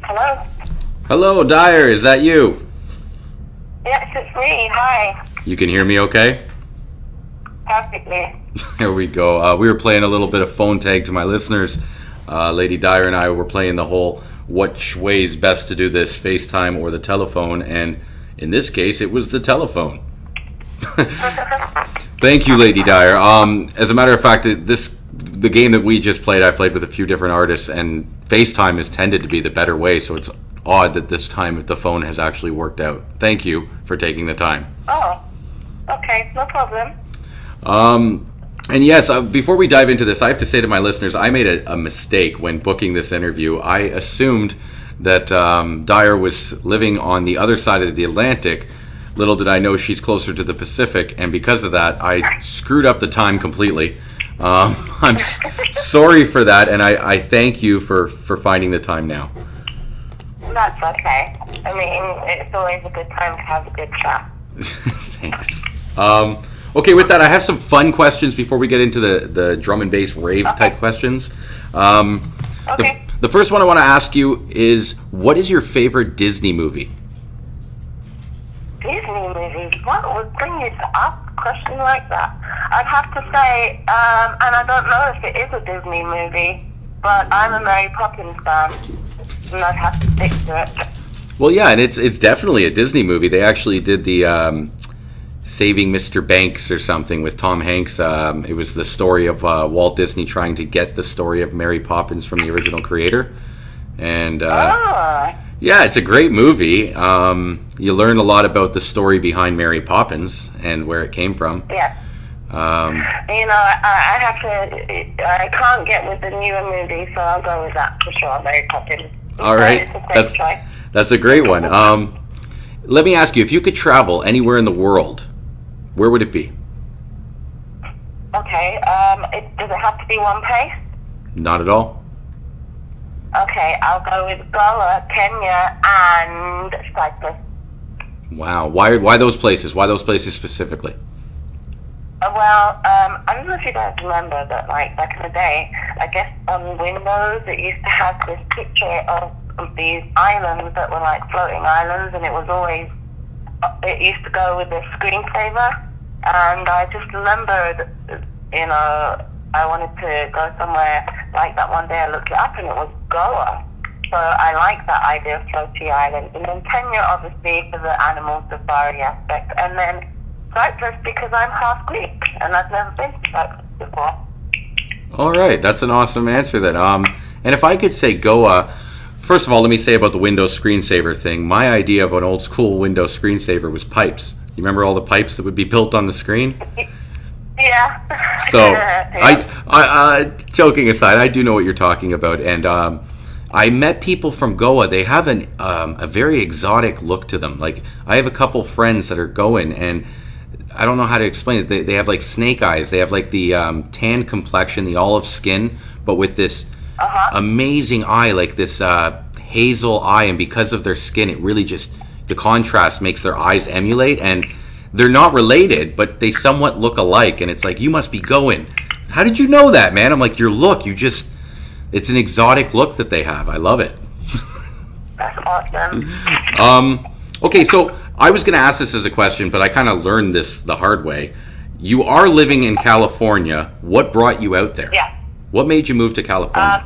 Hello? Hello, Dyer. Is that you? Yes, it's me. Hi. You can hear me okay? Perfectly. There we go. We were playing a little bit of phone tag to my listeners. Lady Dyer and I were playing the whole which way is best to do this, FaceTime or the telephone, and in this case, it was the telephone. Thank you, Lady Dyer. As a matter of fact, the game that we just played, I played with a few different artists, and FaceTime has tended to be the better way, so it's odd that this time the phone has actually worked out. Thank you for taking the time. Oh, okay. No problem. And yes, before we dive into this, I have to say to my listeners, I made a mistake when booking this interview. I assumed that Dyer was living on the other side of the Atlantic. Little did I know she's closer to the Pacific, and because of that, I screwed up the time completely. I'm sorry for that, and I thank you for finding the time now. That's okay. I mean, it's always a good time to have a good chat. Thanks. Okay, with that, I have some fun questions before we get into the drum and bass rave type questions. Okay. The first one I want to ask you is, what is your favorite Disney movie? Disney movies? What would bring you to ask a question like that? I'd have to say, and I don't know if it is a Disney movie, but I'm a Mary Poppins fan, and I'd have to stick to it. Well, yeah, and it's definitely a Disney movie. They actually did the Saving Mr. Banks or something with Tom Hanks. It was the story of Walt Disney trying to get the story of Mary Poppins from the original creator. And yeah, it's a great movie. You learn a lot about the story behind Mary Poppins and where it came from. Yeah. I have to. I can't get with the newer movie, so I'll go with that for sure. Mary Poppins. All right, that's a great one. Let me ask you, if you could travel anywhere in the world, where would it be? Okay. Does it have to be one place? Not at all. Okay, I'll go with Goa, Kenya, and Cyprus. Wow. Why those places? Why those places specifically? I don't know if you guys remember, but like back in the day, I guess on Windows it used to have this picture of these islands that were like floating islands, and it used to go with the screensaver. And I just remembered, I wanted to go somewhere like that one day. I looked it up and it was Goa. So I like that idea of floaty islands. And then Kenya, obviously, for the animal safari aspect. And then Cyprus because I'm half Greek and I've never been to Cyprus before. All right, that's an awesome answer then. And if I could say Goa, first of all, let me say about the Windows screensaver thing. My idea of an old school Windows screensaver was pipes. You remember all the pipes that would be built on the screen? Yeah. So, I joking aside, I do know what you're talking about, and I met people from Goa. They have a very exotic look to them. Like, I have a couple friends that are going, and I don't know how to explain it. They have like snake eyes. They have like the tan complexion, the olive skin, but with this amazing eye, like this hazel eye, and because of their skin, it really just, the contrast makes their eyes emulate, and they're not related, but they somewhat look alike, and it's like, you must be going. How did you know that, man? I'm like, your look, it's an exotic look that they have. I love it. That's awesome. Okay, so I was going to ask this as a question, but I kind of learned this the hard way. You are living in California. What brought you out there? Yeah. What made you move to California?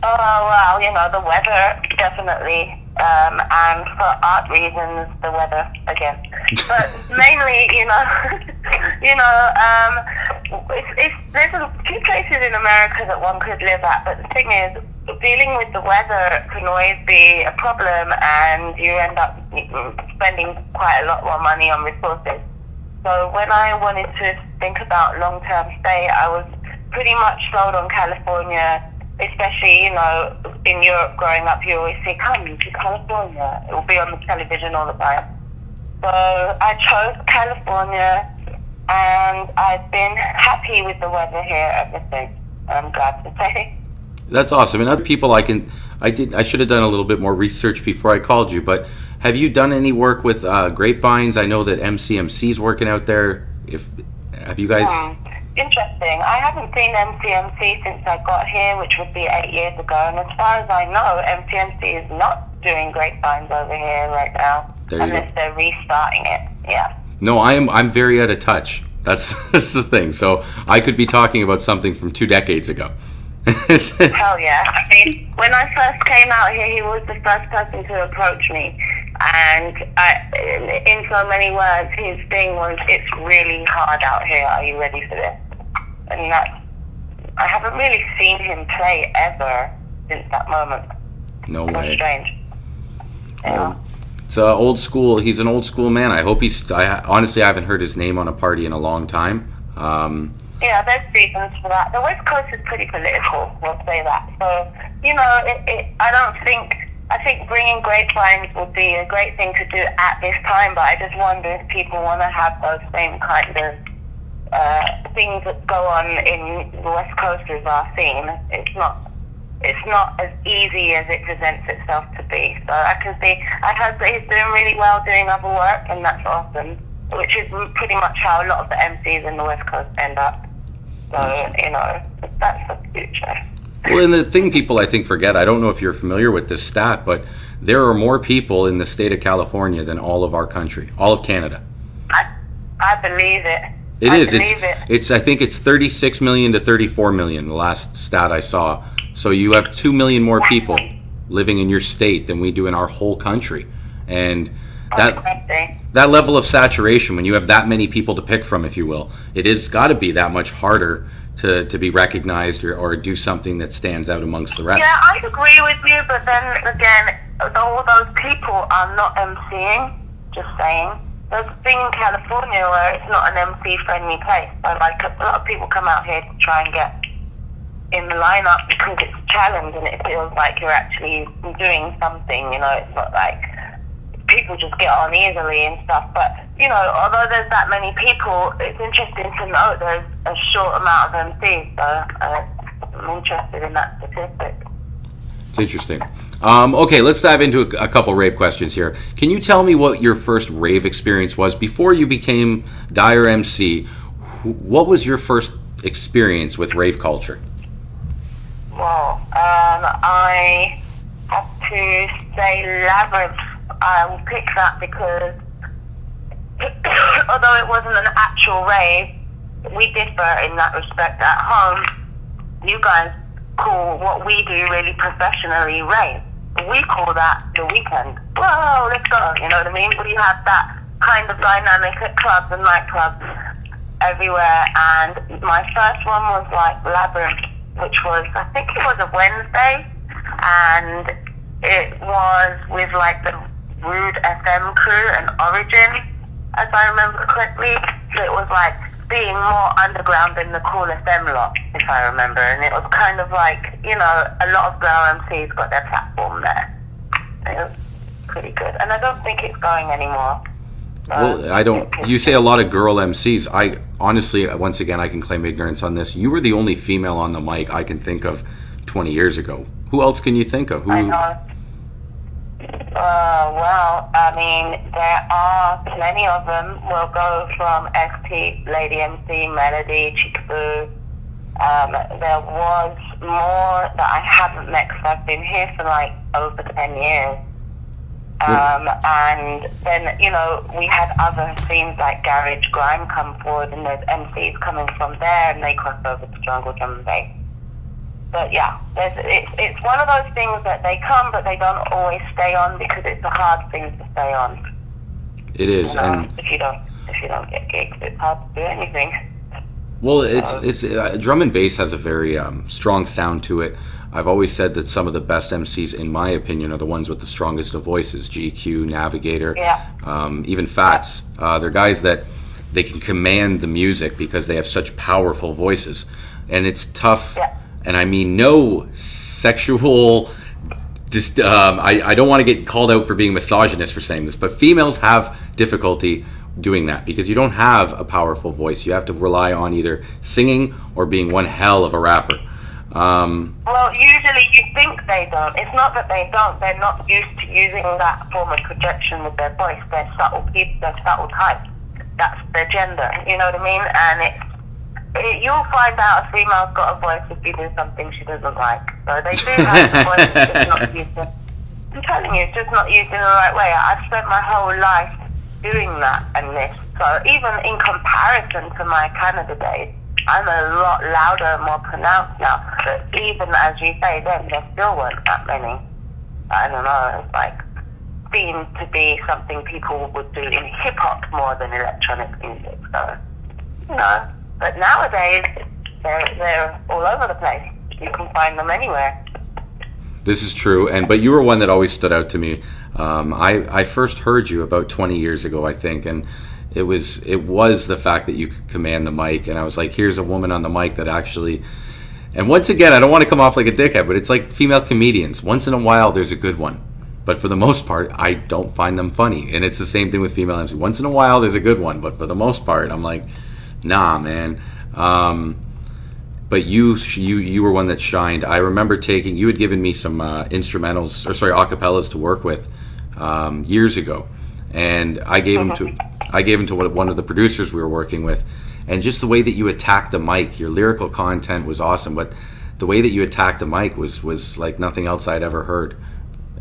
The weather, definitely. And for art reasons, the weather again. But mainly, there's a few places in America that one could live at, but the thing is, dealing with the weather can always be a problem, and you end up spending quite a lot more money on resources. So when I wanted to think about long-term stay, I was pretty much sold on California. Especially, in Europe growing up, you always say, come to California. It will be on the television all the time. So I chose California, and I've been happy with the weather here ever since, I'm glad to say. That's awesome. And other people, I should have done a little bit more research before I called you, but have you done any work with grapevines? I know that MCMC's working out there. Have you guys... interesting. I haven't seen MCMC since I got here, which would be 8 years ago. And as far as I know, MCMC is not doing great times over here right now, unless they're restarting it. Yeah. No, I'm very out of touch. That's the thing. So I could be talking about something from 2 decades ago. Hell yeah. I mean, when I first came out here, he was the first person to approach me. And in so many words, his thing was, it's really hard out here. Are you ready for this? And I haven't really seen him play ever since that moment. No way. It's strange. Yeah. It's old school. He's an old school man. I hope honestly, I haven't heard his name on a party in a long time. Yeah, there's reasons for that. The West Coast is pretty political, we'll say that. So, you know, I think bringing grapevines would be a great thing to do at this time, but I just wonder if people want to have those same kind of things that go on in the West Coast as our scene. It's not as easy as it presents itself to be. So I hope that he's doing really well doing other work, and that's awesome, which is pretty much how a lot of the MCs in the West Coast end up. So, you know, that's the future. Well, and the thing people, I think, forget, I don't know if you're familiar with this stat, but there are more people in the state of California than all of our country, all of Canada. I believe it. It's I think it's 36 million to 34 million, the last stat I saw. So you have 2 million more people living in your state than we do in our whole country. And that level of saturation, when you have that many people to pick from, if you will, it has got to be that much harder to be recognized or do something that stands out amongst the rest. Yeah, I agree with you, but then again, all those people are not MCing, just saying. There's a thing in California where it's not an MC-friendly place. So, like, a lot of people come out here to try and get in the lineup because it's a challenge and it feels like you're actually doing something, you know. It's not like people just get on easily and stuff. But, you know, although there's that many people, it's interesting to note there's a short amount of MCs. So I'm interested in that statistic. It's interesting. Okay, let's dive into a couple rave questions here. Can you tell me what your first rave experience was before you became Dyer MC? What was your first experience with rave culture? Well, I have to say Labyrinth. I will pick that because although it wasn't an actual rave, we differ in that respect. At home, you guys call what we do really professionally rave. We call that the weekend. Whoa, let's go. You know what I mean? We have that kind of dynamic at clubs and nightclubs everywhere. And my first one was like Labyrinth, which was, I think it was a Wednesday, and it was with like the Rude FM crew and Origin, as I remember correctly. So it was like being more underground than the Cool FM lot, if I remember. And it was kind of like, you know, a lot of girl MCs got their platform there. It was pretty good. And I don't think it's going anymore. Well, I don't. You say a lot of girl MCs. I honestly, once again, I can claim ignorance on this. You were the only female on the mic I can think of 20 years ago. Who else can you think of? I know. Well, I mean, there are plenty of them. We'll go from ST, Lady MC, Melody, Chickaboo. There was more that I haven't met because I've been here for like over 10 years. And then, you know, we had other scenes like Garage Grime come forward, and there's MCs coming from there, and they cross over to Jungle Drum and Bass. But yeah, it's one of those things that they come, but they don't always stay on because it's a hard thing to stay on. It is, you know, and if you don't get gigs, it's hard to do anything. Well, it's drum and bass has a very strong sound to it. I've always said that some of the best MCs, in my opinion, are the ones with the strongest of voices. GQ, Navigator, even Fats. They're guys that they can command the music because they have such powerful voices, and it's tough. Yeah. And I mean, no sexual. Just I don't want to get called out for being misogynist for saying this, but females have difficulty doing that because you don't have a powerful voice. You have to rely on either singing or being one hell of a rapper. Well, usually you think they don't. It's not that they don't. They're not used to using that form of projection with their voice. They're subtle people. They're subtle types. That's their gender. You know what I mean? And you'll find out a female's got a voice if you do something she doesn't like. So they do have a voice, it's just not used in, I'm telling you, it's just not used in the right way. I've spent my whole life doing that and this. So even in comparison to my Canada days, I'm a lot louder and more pronounced now. But even as you say, then there still weren't that many. I don't know, it's like seemed to be something people would do in hip hop more than electronic music. So, you know, but nowadays they're all over the place. You can find them anywhere. This is true, but you were one that always stood out to me. I first heard you about 20 years ago, I think, and it was the fact that you could command the mic, and I was like, here's a woman on the mic that actually. And once again, I don't want to come off like a dickhead, but it's like female comedians. Once in a while, there's a good one. But for the most part, I don't find them funny. And it's the same thing with female MC. Once in a while, there's a good one. But for the most part, I'm like, nah, man. But you were one that shined. I remember you had given me some instrumentals, acapellas to work with years ago. And I gave them to one of the producers we were working with. And just the way that you attacked the mic, your lyrical content was awesome, but the way that you attacked the mic was like nothing else I'd ever heard.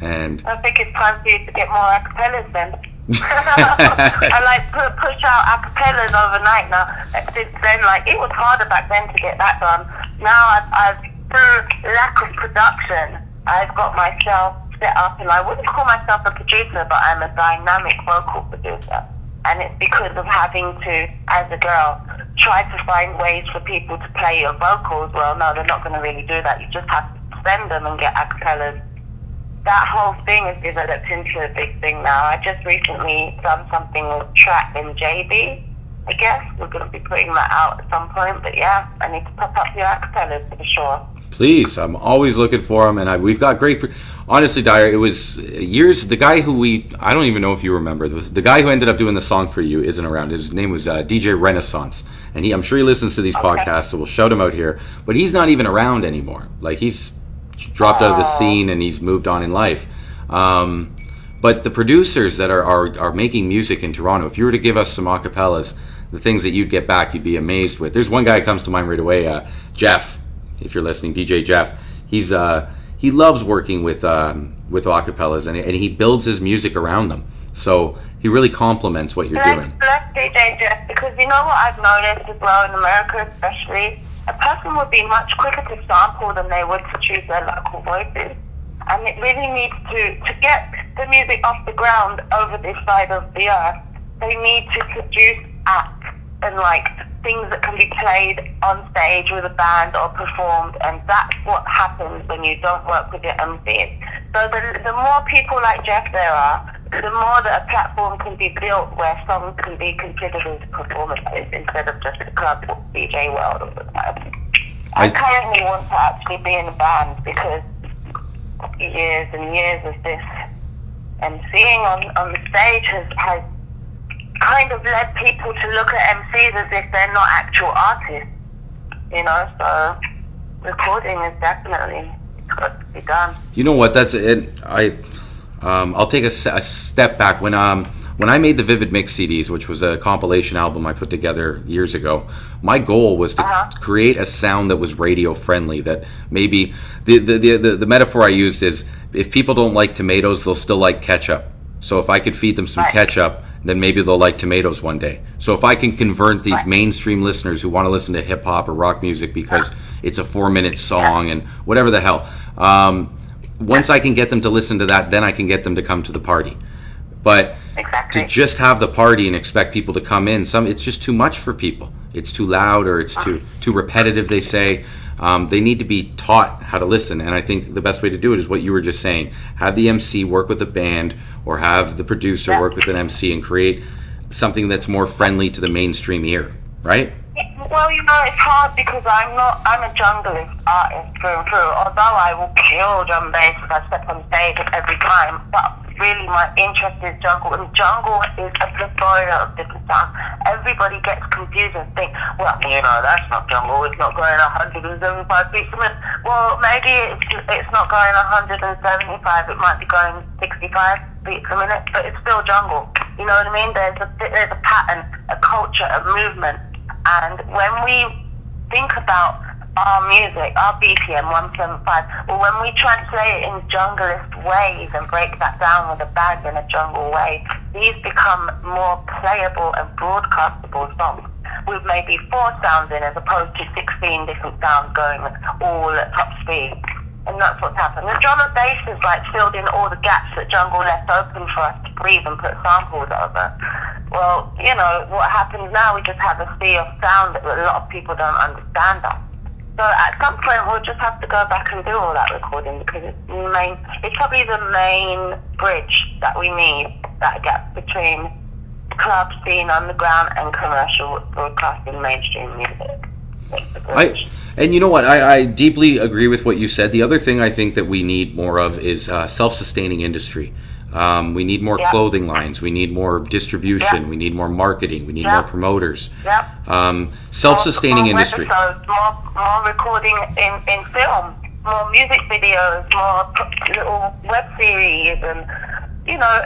And I think it's time for you to get more acapellas then. I like push out acapellas overnight now. Since then, like, it was harder back then to get that done. Now I've through lack of production, I've got myself set up, and I wouldn't call myself a producer, but I'm a dynamic vocal producer. And it's because of having to, as a girl, try to find ways for people to play your vocals. Well, no, they're not going to really do that. You just have to send them and get acapellas. That whole thing has developed into a big thing now. I just recently done something with Track and JB, I guess. We're going to be putting that out at some point. But yeah, I need to pop up your acapellas for sure. Please, I'm always looking for them, and we've got great. Honestly, Dyer, it was years. The guy who I don't even know if you remember. The guy who ended up doing the song for you isn't around. His name was DJ Renaissance, and I'm sure he listens to these podcasts, so we'll shout him out here. But he's not even around anymore. Like, he's dropped out of the scene and he's moved on in life. But the producers that are making music in Toronto, if you were to give us some acapellas, the things that you'd get back, you'd be amazed with. There's one guy that comes to mind right away, Jeff. If you're listening, DJ Jeff, he loves working with acapellas, and he builds his music around them. So he really complements what you're doing. Bless DJ Jeff, because you know what I've noticed as well in America, especially, a person would be much quicker to sample than they would to choose their local voices, and it really needs to get the music off the ground over this side of the earth. They need to produce acts and like things that can be played on stage with a band or performed, and that's what happens when you don't work with your MCs. So the more people like Jeff there are, the more that a platform can be built where songs can be considered as performances instead of just a club DJ world all the time. I currently want to actually be in a band because years and years of this MCing on the stage has kind of led people to look at MCs as if they're not actual artists, you know, so recording is definitely got to be done. You know what, that's it. I'll take a step back. When I made the Vivid Mix CDs, which was a compilation album I put together years ago, my goal was to create a sound that was radio friendly, that maybe the metaphor I used is, if people don't like tomatoes, they'll still like ketchup. So if I could feed them some ketchup, then maybe they'll like tomatoes one day. So if I can convert these mainstream listeners who want to listen to hip hop or rock music because it's a 4-minute song and whatever the hell, once I can get them to listen to that, then I can get them to come to the party. But to just have the party and expect people to come in, it's just too much for people. It's too loud, or it's too repetitive, they say. They need to be taught how to listen, and I think the best way to do it is what you were just saying. Have the MC work with a band, or have the producer work with an MC and create something that's more friendly to the mainstream ear, right? Well, you know, it's hard because I'm a junglist artist through and through, although I will kill drum bass if I step on stage every time, but really my interest is jungle, and jungle is a plethora of different sounds. Everybody gets confused and think, well, you know, that's not jungle, it's not going 175 beats a minute. Well, maybe it's not going 175, it might be going 65 beats a minute, but it's still jungle. You know what I mean? There's a pattern, a culture, a movement. And when we think about our music, our BPM 175. Well, when we translate it in junglist ways and break that down with a band in a jungle way, these become more playable and broadcastable songs with maybe 4 sounds in as opposed to 16 different sounds going all at top speed. And that's what's happened. The drum and bass is like filled in all the gaps that jungle left open for us to breathe and put samples over. Well, you know, what happens now, we just have a sea of sound that a lot of people don't understand that. So at some point we'll just have to go back and do all that recording because it's probably the main bridge that we need, that gap between club scene, underground, and commercial broadcasting mainstream music. And you know what? I deeply agree with what you said. The other thing I think that we need more of is self-sustaining industry. We need more clothing lines. We need more distribution. We need more marketing. We need more promoters. Self-sustaining more industry. Episodes, more recording in film, more music videos, more little web series, and you know,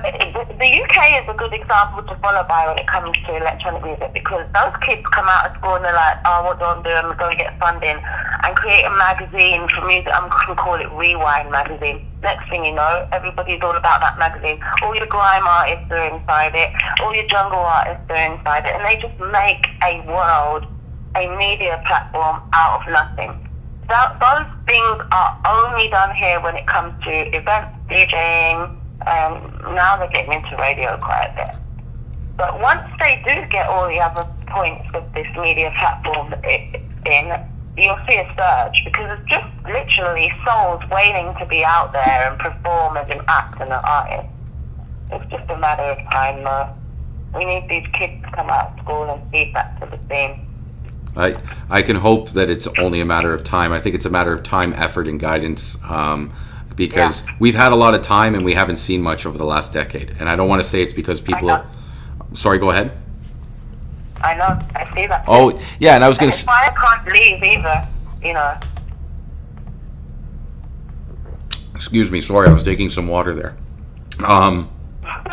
the UK is a good example to follow by when it comes to electronic music because those kids come out of school and they're like, oh, what do I do? I'm going to get funding and create a magazine for music. I'm going to call it Rewind Magazine. Next thing you know, everybody's all about that magazine. All your grime artists are inside it. All your jungle artists are inside it. And they just make a world, a media platform out of nothing. Those things are only done here when it comes to events, DJing. Now they're getting into radio quite a bit. But once they do get all the other points of this media platform in, you'll see a surge because it's just literally souls waiting to be out there and perform as an act and an artist. It's just a matter of time though. We need these kids to come out of school and feed back to the scene. I can hope that it's only a matter of time. I think it's a matter of time, effort, and guidance. Because we've had a lot of time and we haven't seen much over the last decade. And I don't want to say it's because people are... Sorry, go ahead. I know, I see that. Oh, yeah, and I was going to... That's why I can't leave either, you know. Excuse me, sorry, I was taking some water there. I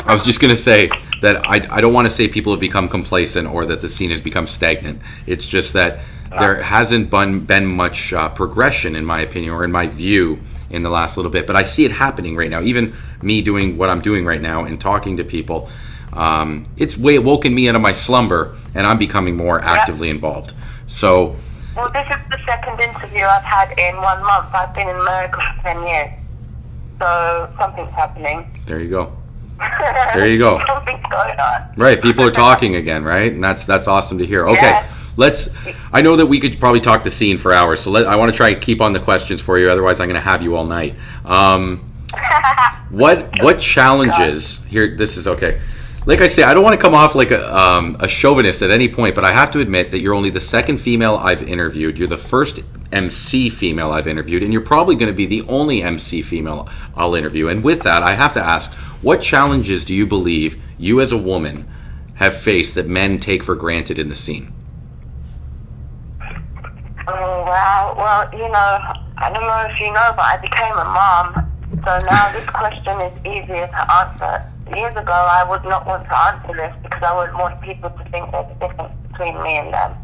was just going to say that I don't want to say people have become complacent or that the scene has become stagnant. It's just that there hasn't been much progression, in my opinion, or in my view, in the last little bit, but I see it happening right now. Even me doing what I'm doing right now and talking to people, it's woken me out of my slumber, and I'm becoming more actively involved. So, well, this is the second interview I've had in 1 month. I've been in America for 10 years, so something's happening. There you go. There you go. Something's going on. Right, people are talking again, right? And that's awesome to hear. Okay. Yeah. I know that we could probably talk the scene for hours, so I want to try and keep on the questions for you, otherwise I'm going to have you all night. What challenges, here, this is okay. Like I say, I don't want to come off like a chauvinist at any point, but I have to admit that you're only the second female I've interviewed. You're the first MC female I've interviewed, and you're probably going to be the only MC female I'll interview. And with that, I have to ask, what challenges do you believe you as a woman have faced that men take for granted in the scene? Oh, wow. Well, you know, I don't know if you know, but I became a mom. So now this question is easier to answer. Years ago, I would not want to answer this because I would want people to think there's a difference between me and them.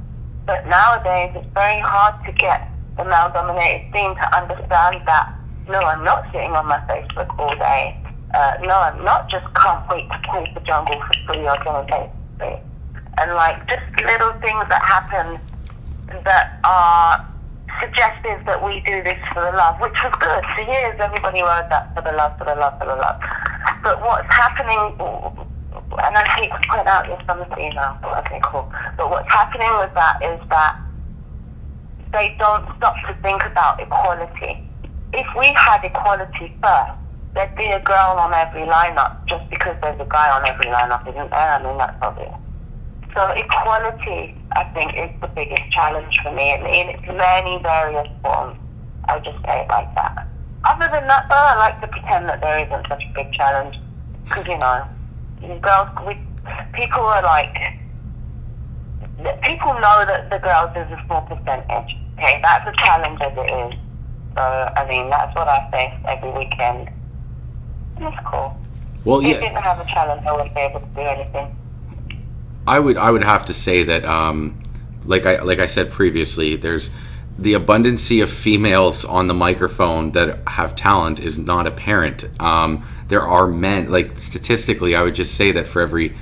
But nowadays, it's very hard to get the male-dominated scene to understand that, no, I'm not sitting on my Facebook all day. No, I'm not just can't wait to play the jungle for free or drum and bass for free. And like, just little things that happen that are suggestive that we do this for the love, which was good. For years, everybody wrote that for the love, for the love, for the love. But what's happening, and I hate to point out this on the female, okay, cool. But what's happening with that is that they don't stop to think about equality. If we had equality first, there'd be a girl on every lineup. Just because there's a guy on every lineup isn't there. I mean, that's obvious. So equality, I think, is the biggest challenge for me in its many various forms. I'll just say it like that. Other than that, though, I like to pretend that there isn't such a big challenge. Because, you know, girls, people are like, people know that the girls is a small percentage. Okay, that's a challenge as it is. So, I mean, that's what I face every weekend. It's cool. Well, if I didn't have a challenge, I wouldn't be able to do anything. I would have to say that like I said previously, there's the abundancy of females on the microphone that have talent is not apparent. There are men, like statistically, I would just say that for every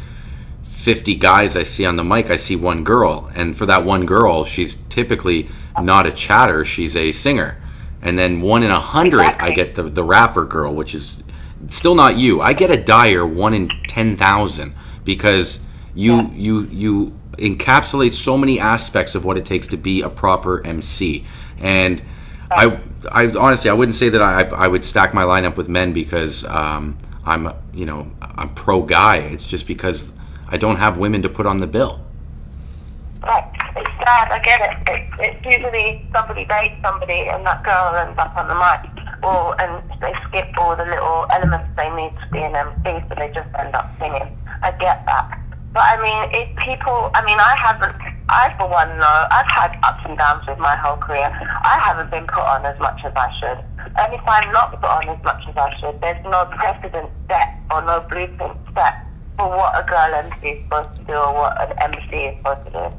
50 guys I see on the mic, I see one girl, and for that one girl, she's typically not a chatter, she's a singer. And then 1 in 100, I get the rapper girl, which is still not you. I get a Dyer 1 in 10,000 because you encapsulate so many aspects of what it takes to be a proper MC. And I honestly, I wouldn't say that I would stack my lineup with men because I'm pro guy. It's just because I don't have women to put on the bill. Right. It's sad, I get it. It's usually somebody dates somebody and that girl ends up on the mic. And they skip all the little elements they need to be an MC, so they just end up singing. I get that. But I mean, I for one know, I've had ups and downs with my whole career. I haven't been put on as much as I should. And if I'm not put on as much as I should, there's no precedent set or no blueprint set for what a girl MC is supposed to do or what an MC is supposed to do.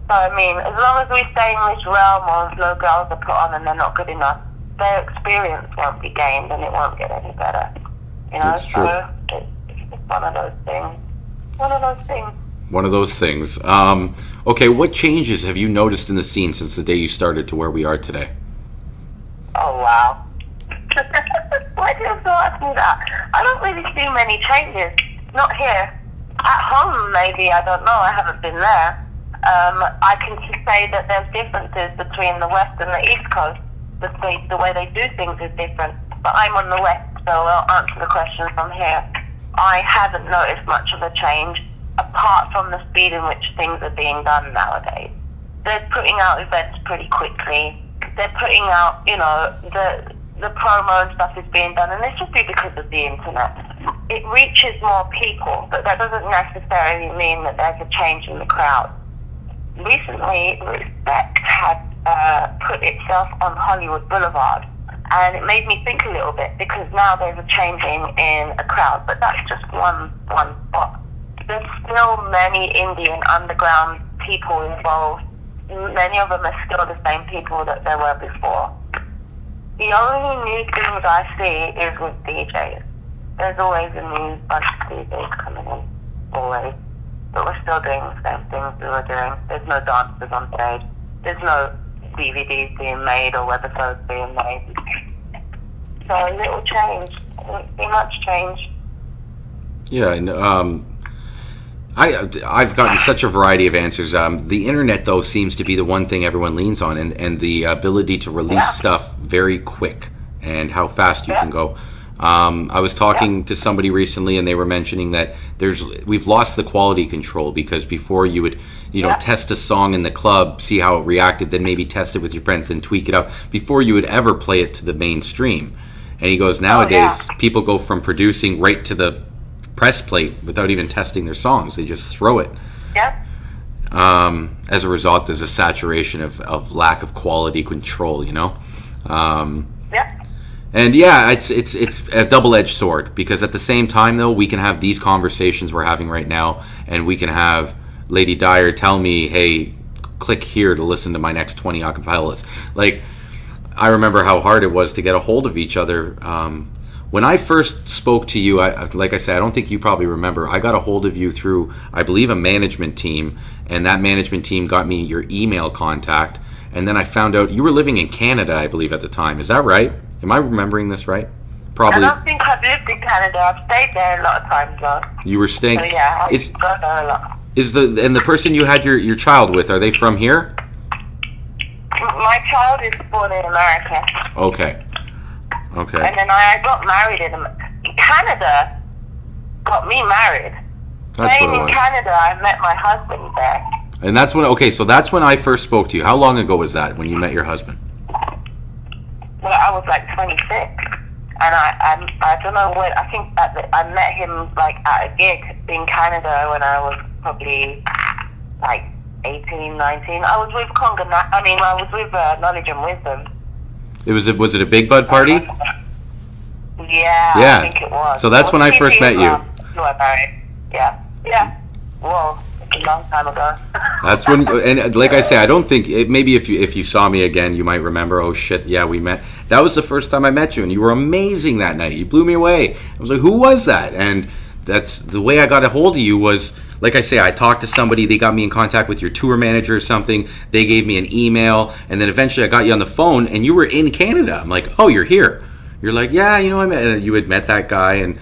So I mean, as long as we stay in this realm of no girls are put on and they're not good enough, their experience won't be gained and it won't get any better. That's true. So it's just one of those things. One of those things. Okay, what changes have you noticed in the scene since the day you started to where we are today? Oh, wow. Why do you have to ask me that? I don't really see many changes. Not here. At home, maybe, I don't know. I haven't been there. I can just say that there's differences between the West and the East Coast. The way they do things is different. But I'm on the West, so I'll answer the question from here. I haven't noticed much of a change, apart from the speed in which things are being done nowadays. They're putting out events pretty quickly. They're putting out, the promo and stuff is being done, and it's just because of the internet. It reaches more people, but that doesn't necessarily mean that there's a change in the crowd. Recently, Respect had put itself on Hollywood Boulevard, and it made me think a little bit because now there's a changing in a crowd, but that's just one spot. There's still many indie and underground people involved. Many of them are still the same people that there were before. The only new things I see is with DJs. There's always a new bunch of DJs coming in, always. But we're still doing the same things we were doing. There's no dancers on stage. There's no DVDs being made or webisodes being made. So a little change. I don't see much change. Yeah, and I've gotten such a variety of answers. The internet, though, seems to be the one thing everyone leans on, and the ability to release stuff very quick and how fast you can go. I was talking to somebody recently, and they were mentioning that we've lost the quality control because before you would, test a song in the club, see how it reacted, then maybe test it with your friends, then tweak it up before you would ever play it to the mainstream. And he goes, nowadays people go from producing right to the press plate without even testing their songs. They just throw it. Yeah. As a result, there's a saturation of lack of quality control. And yeah, it's a double-edged sword because at the same time, though, we can have these conversations we're having right now, and we can have Lady Dyer tell me, "Hey, click here to listen to my next 20 acapellas." Like, I remember how hard it was to get a hold of each other. When I first spoke to you, like I said, I don't think you probably remember. I got a hold of you through, I believe, a management team, and that management team got me your email contact. And then I found out you were living in Canada, I believe, at the time. Is that right? Am I remembering this right? Probably. I don't think I've lived in Canada. I've stayed there a lot of times, though. You were staying. So yeah, I've gone there a lot. And the person you had your child with, are they from here? My child is born in America. Okay. And then I got married in Canada. Got me married. That's Staying what it in was. Canada, I met my husband there. And that's when. So that's when I first spoke to you. How long ago was that when you met your husband? Well, I was like 26, and I don't know when. I think I met him like at a gig in Canada when I was probably like 18, 19. I was with I was with Knowledge and Wisdom. Was it a Big Bud party? Yeah, I think it was. So that's when I first met you. You were married. Yeah. Well, a long time ago. That's when, and like I say, I don't think maybe if you saw me again, you might remember. Oh shit, yeah, we met. That was the first time I met you, and you were amazing that night. You blew me away. I was like, who was that? And that's the way I got a hold of you was. Like I say, I talked to somebody, they got me in contact with your tour manager or something, they gave me an email, and then eventually I got you on the phone, and you were in Canada. I'm like, oh, you're here. You're like, yeah, you had met that guy, and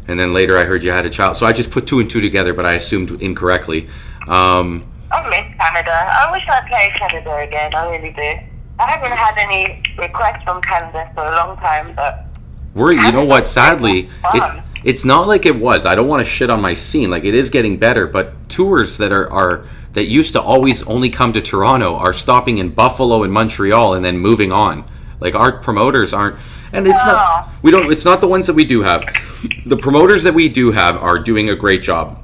then later I heard you had a child. So I just put two and two together, but I assumed incorrectly. I miss Canada. I wish I played Canada again, I really do. I haven't had any requests from Canada for a long time, but... You know what, sadly... It's not like it was. I don't want to shit on my scene. Like, it is getting better, but tours that that used to always only come to Toronto are stopping in Buffalo and Montreal and then moving on. Like, our promoters aren't, and it's not the ones that we do have. The promoters that we do have are doing a great job.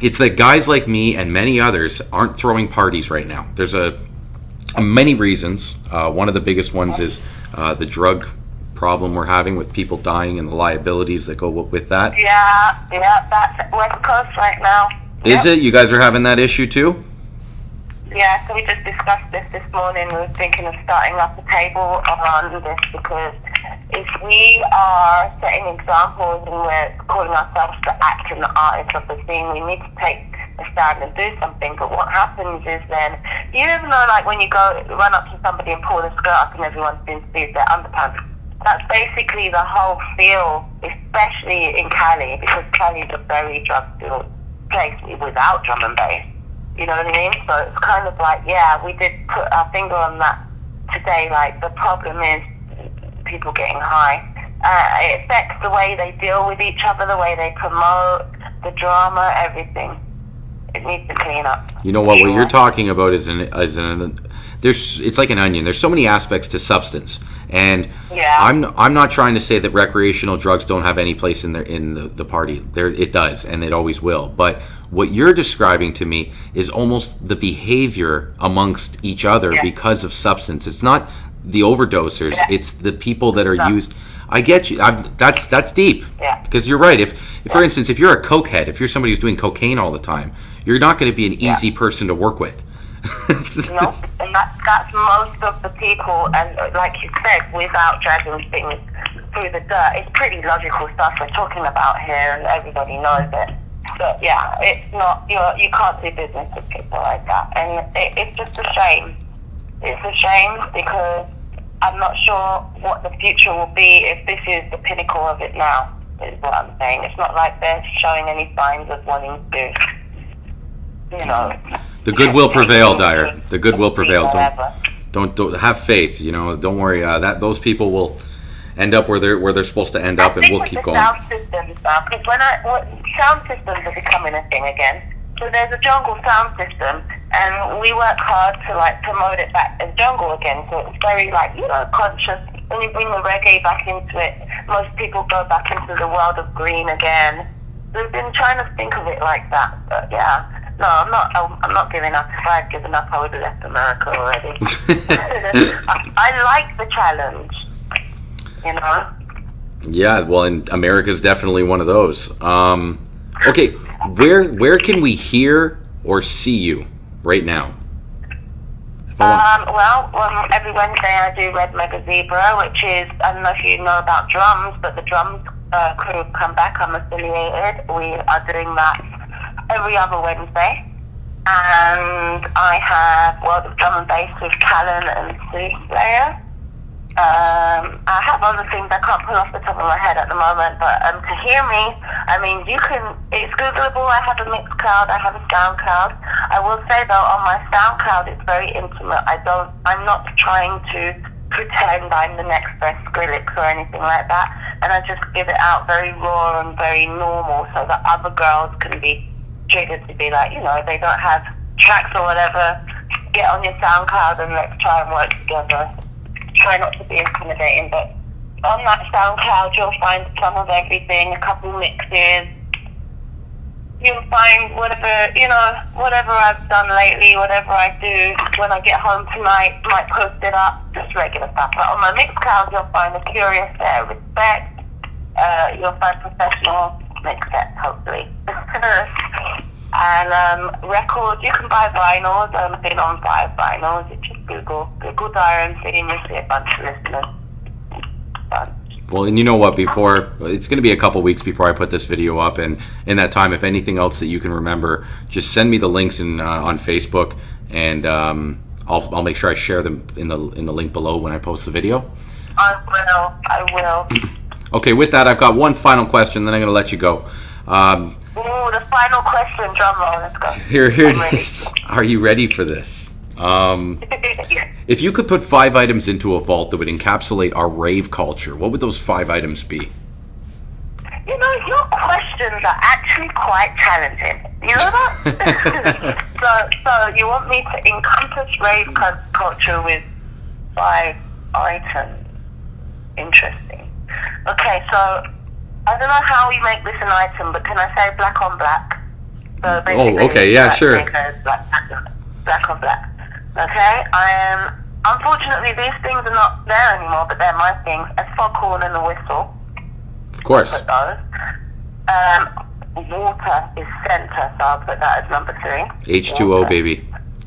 It's that guys like me and many others aren't throwing parties right now. There's many reasons. One of the biggest ones is the drug problem we're having with people dying and the liabilities that go with that. Yeah, that's West Coast right now. Is it? You guys are having that issue too? Yeah, so we just discussed this morning. We were thinking of starting up a table on this because if we are setting examples and we're calling ourselves the acting artists of the scene, we need to take a stand and do something. But what happens is then, you ever know, like when you go run up to somebody and pull the skirt up and everyone's been sees their underpants? That's basically the whole feel, especially in Cali, because Cali is a very drug-filled place without drum and bass. You know what I mean? So it's kind of like, yeah, we did put our finger on that today. Like, the problem is people getting high. It affects the way they deal with each other, the way they promote, the drama, everything. It needs to clean up. You know what you're talking about is it's like an onion. There's so many aspects to substance, and I'm not trying to say that recreational drugs don't have any place in the party. It does, and it always will. But what you're describing to me is almost the behavior amongst each other because of substance. It's not the overdosers; it's the people that are used. I get you. That's deep. Yeah. Because you're right. If for instance, if you're a cokehead, if you're somebody who's doing cocaine all the time, you're not going to be an easy person to work with. No, and that's most of the people, and like you said, without dragging things through the dirt, it's pretty logical stuff we're talking about here, and everybody knows it. But yeah, it's not, you can't do business with people like that, and it's just a shame. It's a shame because I'm not sure what the future will be if this is the pinnacle of it now, is what I'm saying. It's not like they're showing any signs of wanting to, The good will prevail, Dyer. The good will prevail. Don't have faith. Don't worry. Those people will end up where they're supposed to end up, and we'll keep going. Sound systems, because sound systems are becoming a thing again. So there's a jungle sound system, and we work hard to promote it back as jungle again. So it's very conscious. When you bring the reggae back into it, most people go back into the world of green again. We've been trying to think of it like that, but yeah. No, I'm not giving up. If I had given up, I would have left America already. I like the challenge, Yeah, well, and America's definitely one of those. Okay, where can we hear or see you right now? Every Wednesday I do Red Mega Zebra, which is, I don't know if you know about drums, but the drums crew come back. I'm affiliated. We are doing that every other Wednesday, and I have World of Drum and Bass with Callan and Sue Slayer. I have other things I can't pull off the top of my head at the moment, but to hear me, it's Googleable. I have a Mixcloud, I have a SoundCloud. I will say though, on my SoundCloud it's very intimate. I'm not trying to pretend I'm the next best Skrillex or anything like that, and I just give it out very raw and very normal so that other girls can be triggered to be like, if they don't have tracks or whatever, get on your SoundCloud and let's try and work together. Try not to be intimidating, but on that SoundCloud you'll find some of everything, a couple mixes. You'll find whatever I've done lately, whatever I do when I get home tonight, might post it up, just regular stuff. But on my Mixcloud you'll find a curious set of respect, you'll find professional mix sets, hopefully. And records, you can buy vinyls. I've been on 5 vinyls. You just Google Dyer MC and you'll see a bunch of listeners. Fun. Well, and you know what? Before it's going to be a couple weeks before I put this video up, and in that time, if anything else that you can remember, just send me the links on Facebook, and I'll make sure I share them in the link below when I post the video. I will. Okay, with that, I've got one final question, then I'm going to let you go. Ooh, the final question, drum roll. Let's go. Here it is. Are you ready for this? If you could put 5 items into a vault that would encapsulate our rave culture, what would those 5 items be? You know, your questions are actually quite challenging. You know that? so you want me to encompass rave culture with 5 items? Interesting. Okay, so I don't know how we make this an item, but can I say black on black? So oh, okay, yeah, sure. Black on black. Okay, unfortunately these things are not there anymore, but they're my things. A foghorn and a whistle. Of course. I'll put those. Water is center, so I'll put that as number 3. H2O, water. Baby.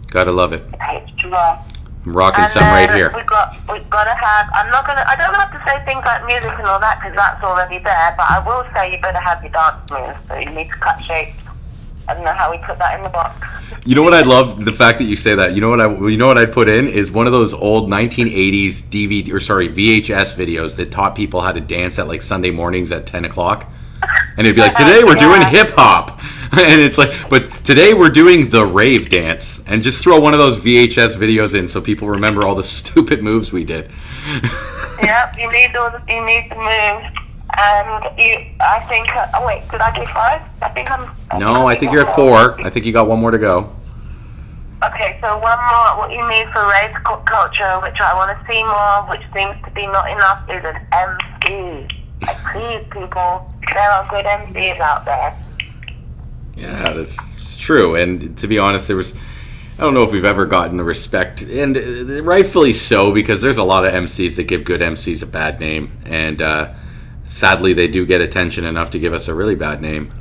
Gotta love it. H2O. I'm rocking some right here. We've got to have. I don't have to say things like music and all that because that's already there. But I will say you better have your dance moves. So you need to cut shapes. I don't know how we put that in the box. You know what I love? The fact that you say that. You know what I'd put in is one of those old 1980s VHS videos that taught people how to dance at like Sunday mornings at 10 o'clock. And it'd be like, today we're doing hip hop. And it's like, but today we're doing the rave dance. And just throw one of those VHS videos in so people remember all the stupid moves we did. Yep, you need the moves. And I think, oh wait, did I do 5? I think you're at 4. I think you got one more to go. Okay, so one more, what you need for rave culture, which I want to see more, which seems to be not enough, is an MC. Please, people, there are good MCs out there. Yeah, that's true. And to be honest, I don't know if we've ever gotten the respect, and rightfully so, because there's a lot of MCs that give good MCs a bad name, and sadly they do get attention enough to give us a really bad name.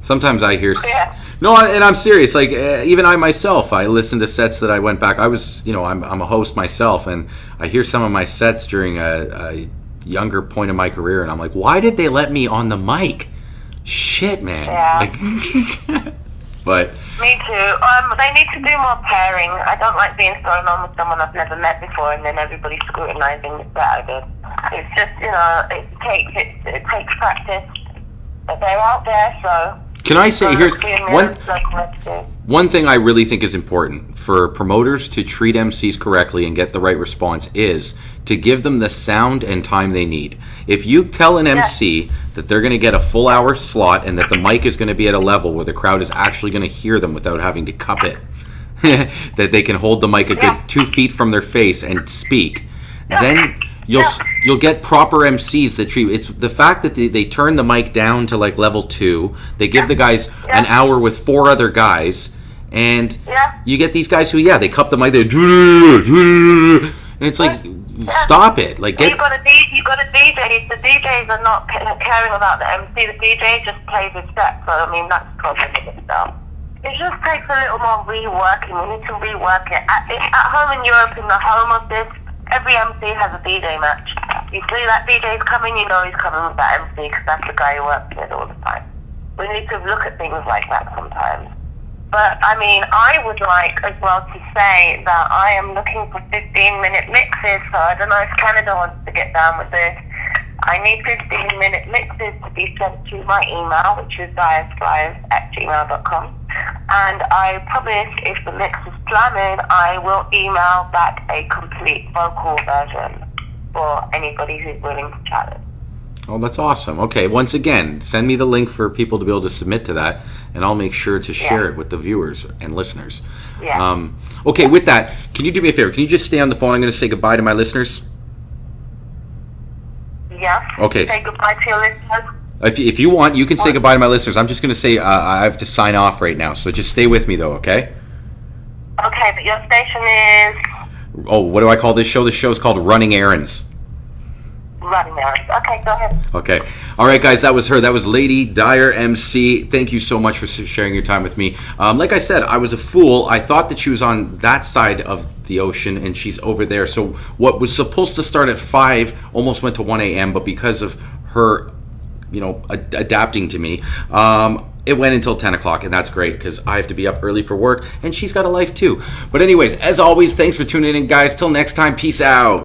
Sometimes I hear... Yeah. No, and I'm serious. Like, even I myself, I listened to sets that I went back. I was, I'm a host myself, and I hear some of my sets during a younger point of my career, and I'm like, why did they let me on the mic? Shit, man. Yeah. But me too. They need to do more pairing. I don't like being thrown on with someone I've never met before, and then everybody scrutinizing that I did. It's just, it takes practice. But they're out there, so. Can I say, here's one thing I really think is important for promoters to treat MCs correctly and get the right response is to give them the sound and time they need. If you tell an MC that they're going to get a full hour slot and that the mic is going to be at a level where the crowd is actually going to hear them without having to cup it, that they can hold the mic a good 2 feet from their face and speak, then you'll get proper MCs that treat. It's the fact that they turn the mic down to like level 2. They give the guys an hour with 4 other guys, and you get these guys who they cup the mic. They and it's like, stop it. Like, you got a DJ. The DJs are not caring about the MC. The DJ just plays his set. So I mean, that's the problem in itself. It just takes a little more reworking. We need to rework it. At home in Europe, in the home of this, every MC has a DJ match. You see that DJ's coming, you know he's coming with that MC because that's the guy you work with all the time. We need to look at things like that sometimes. But, I mean, I would like as well to say that I am looking for 15-minute mixes, so I don't know if Canada wants to get down with this. I need 15-minute mixes to be sent to my email, which is dyerslive@gmail.com. And I promise if the mix is slamming, I will email back a complete vocal version for anybody who's willing to challenge. Oh, that's awesome. Okay, once again, send me the link for people to be able to submit to that, and I'll make sure to share it with the viewers and listeners. Yeah. Okay, with that, can you do me a favor? Can you just stay on the phone? I'm going to say goodbye to my listeners. Yeah. Okay. Say goodbye to your listeners. If you want, you can say goodbye to my listeners. I'm just going to say I have to sign off right now, so just stay with me, though, okay? Okay, but your station is... Oh, what do I call this show? This show is called Running Errands. running errands. Okay, go ahead. Okay. All right, guys, that was her. That was Lady Dyer MC. Thank you so much for sharing your time with me. Like I said, I was a fool. I thought that she was on that side of the ocean, and she's over there. So what was supposed to start at 5 almost went to 1 a.m., but because of her, adapting to me, it went until 10 o'clock, and that's great because I have to be up early for work, and she's got a life too. But anyways, as always, thanks for tuning in, guys. Till next time, peace out.